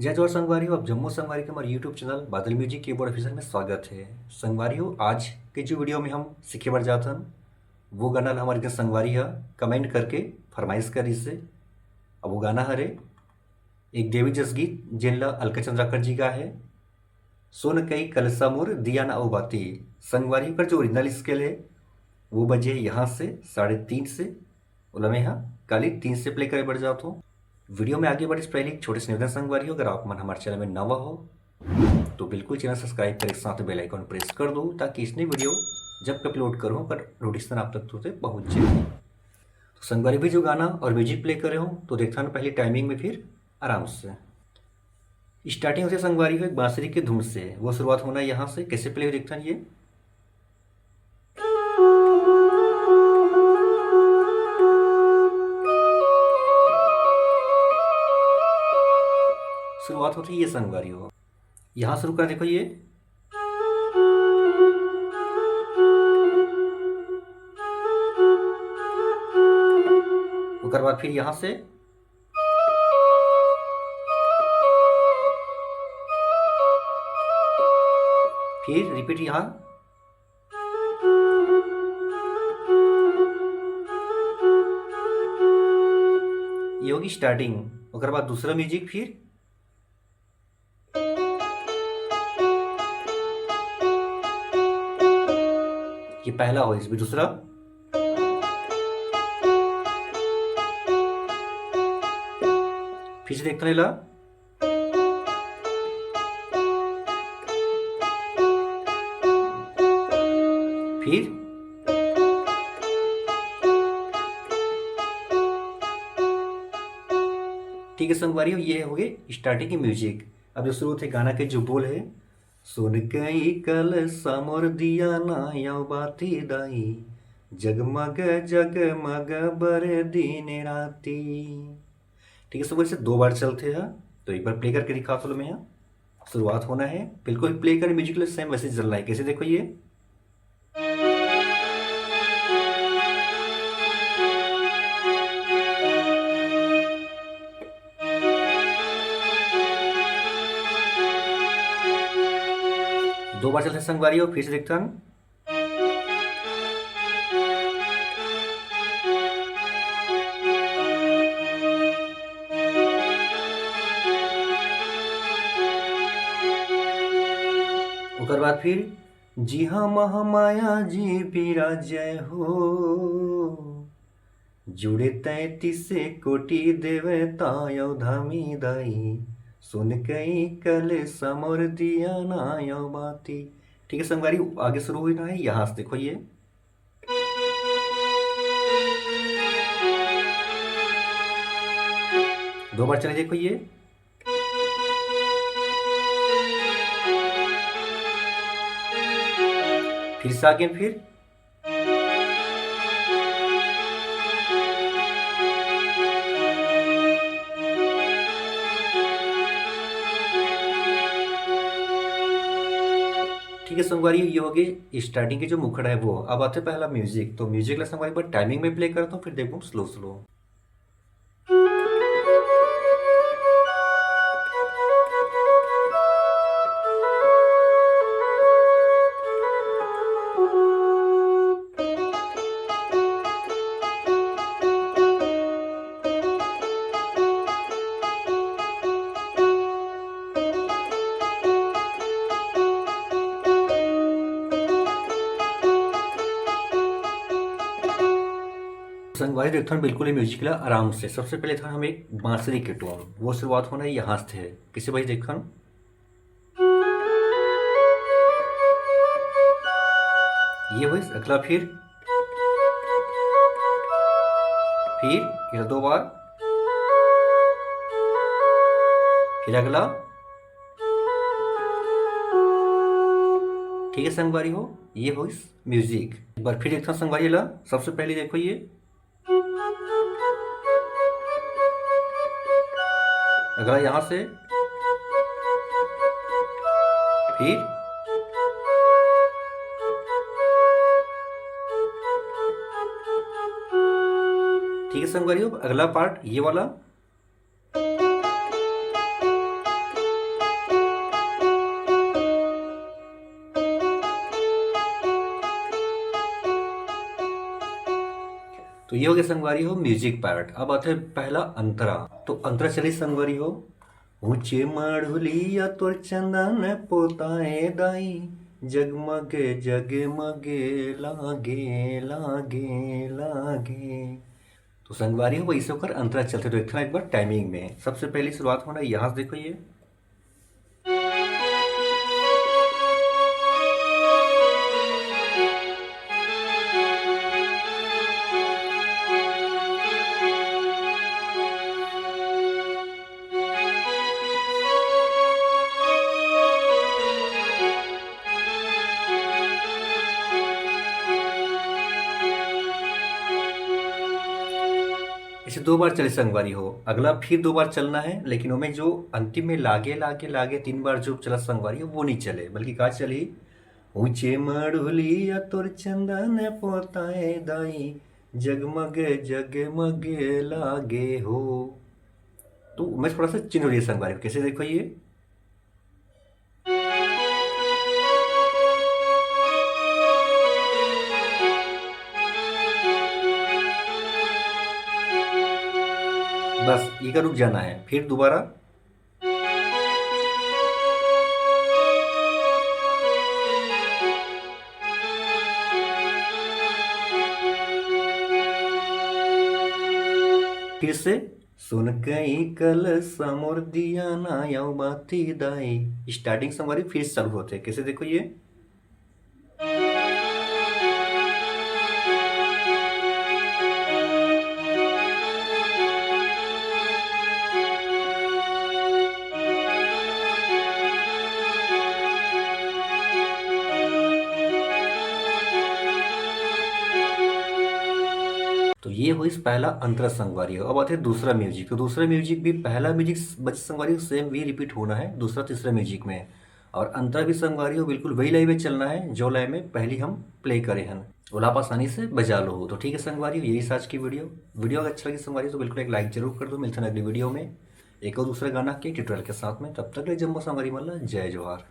जय जवाहर संगवारियों, अब जम्मू संगवारी के हमारे यूट्यूब चैनल बादल म्यूजिक कीबोर्ड ऑफिसर में स्वागत है। संगवारियों, आज के जो वीडियो में हम सीखे बढ़ जातन वो गाना ला हमारे के संगवारी है कमेंट करके फरमाइश करी से। अब वो गाना हरे एक देवी जस गीत जिन ला अलका चंद्राकर जी का है। सोन कई कलसा मोर दिया ना ओ बाती। संगवारी का जो ओरिजिनल स्केल है वो बजे यहाँ से 3:30 से। ओला में यहाँ काली 3 से प्ले करे बढ़ जाता हूँ। वीडियो में आगे बढ़े इस पहले एक छोटे से निवेदन संगवारी हो, अगर आप मन हमारे चैनल में नवा हो तो बिल्कुल चैनल सब्सक्राइब करके साथ बेल आइकन प्रेस कर दो ताकि इसने वीडियो जब अपलोड करूँ पर नोटिफिकेशन आप तक तुझे पहुंच जाए। तो संगवारी भी जो गाना और म्यूजिक प्ले करे हूँ तो देखता ना पहले टाइमिंग में, फिर आराम से स्टार्टिंग से संगवारी हो एक बांसुरी के धुन से। वो शुरुआत होना यहाँ से कैसे प्ले हो देखता ये। शुरुआत होती है ये संगवारी हो, यहाँ शुरू कर देखो ये। उसके बाद फिर यहाँ से फिर रिपीट यहाँ। ये होगी स्टार्टिंग। उसके बाद दूसरा म्यूजिक, फिर ये पहला हो इसमें दूसरा। फिर से देखते ला। फिर ठीक है संगवारी हो, ये हो गए स्टार्टिंग की म्यूजिक। अब जो शुरू थे गाना के जो बोल है, सुन कई कल समोर दिया ना या बाती दाई, जगमग जगमग बर दिन राती। ठीक है सब से 2 बार चलते हैं, तो एक बार प्ले करके दिखा तो मैं यहाँ। शुरुआत होना है बिल्कुल प्ले कर म्यूजिक सेम वैसे चल रहा है, कैसे देखो ये। दो बार चलते संगवारी हो, फिर से देखता हूँ। उसके बाद फिर जी हाँ महामाया जी पीरा जय हो, जुड़े 33 कोटि देवता यो धामी दाई, सुन कई कल समर दिया ना यो बाती। ठीक है संगवारी, आगे शुरू हुई ना है यहाँ से देखो ये। दो बार चले देखो ये। फिर से आगे फिर ठीक है संगवारी, ये हो गई स्टार्टिंग के जो मुखड़ा है वो। अब आते पहला म्यूजिक, तो म्यूजिक ला संगवारी पर टाइमिंग में प्ले करता हूँ, फिर देखो स्लो स्लो। संगवारी देखते हैं बिल्कुल ही म्यूजिक ला आराम से। सबसे पहले था हम एक बांसुरी के टोन, वो शुरुआत होना है यहाँ से है, किसी भाई देखा। ये हुई अगला, फिर ये 2 बार, फिर अगला। ठीक है संगवारी हो, ये हो म्यूजिक। एक बार फिर देखता हूँ संगवारी ला। सबसे पहले देखो ये, अगला यहाँ से, फिर ठीक है संगवारी हो, अगला पार्ट ये वाला। तो ये हो गया संगवारी हो म्यूजिक पार्ट। अब आते हैं पहला अंतरा। तो अंतरा चली संगवारी हो। ऊंचे माढ़ुलिया तोर चंदन पोताए दाई, जगमगे जगमगे लागे लागे लागे। तो संगवारी हो वैसे होकर अंतरा चलते। तो देखना एक बार टाइमिंग में। सबसे पहली शुरुआत होना यहाँ से, देखो ये इसे 2 बार चले संगवारी हो। अगला फिर 2 बार चलना है, लेकिन उनमें जो अंतिम में लागे लागे लागे 3 बार जो चला संगवारी हो वो नहीं चले, बल्कि का चली ऊंचे मढ़ुलिया तोर चंदन पोताए दाई, जगमगे जगमगे लागे हो। तो मैं थोड़ा सा चिन्ह हो रही है संगवारी को। कैसे देखो ये बस ये का रुक जाना है, फिर दोबारा फिर से सुन गई कल समोर दिया ना यौ बाती दाई। स्टार्टिंग से हमारी फिर चालू होते हैं। कैसे देखो ये तो ये हुई पहला अंतरा संगवारी हो। अब आते हैं दूसरा म्यूजिक। तो दूसरा म्यूजिक भी पहला म्यूजिक बच संगवारी सेम भी रिपीट होना है दूसरा तीसरा म्यूजिक में। और अंतरा भी संगवारी हो बिल्कुल वही लय में चलना है जो लय में पहली हम प्ले करे हैं। और आप आसानी से बजा लो हो। तो ठीक है संगवारी हो, यही आज की वीडियो अगर अच्छा लगी संगवारी तो बिल्कुल एक लाइक जरूर कर दो। मिलते हैं अगली वीडियो में एक और दूसरे गाना के ट्यूटोरियल के साथ में। तब तक ले जम्मू संगवारी मल्ला, जय जोहार।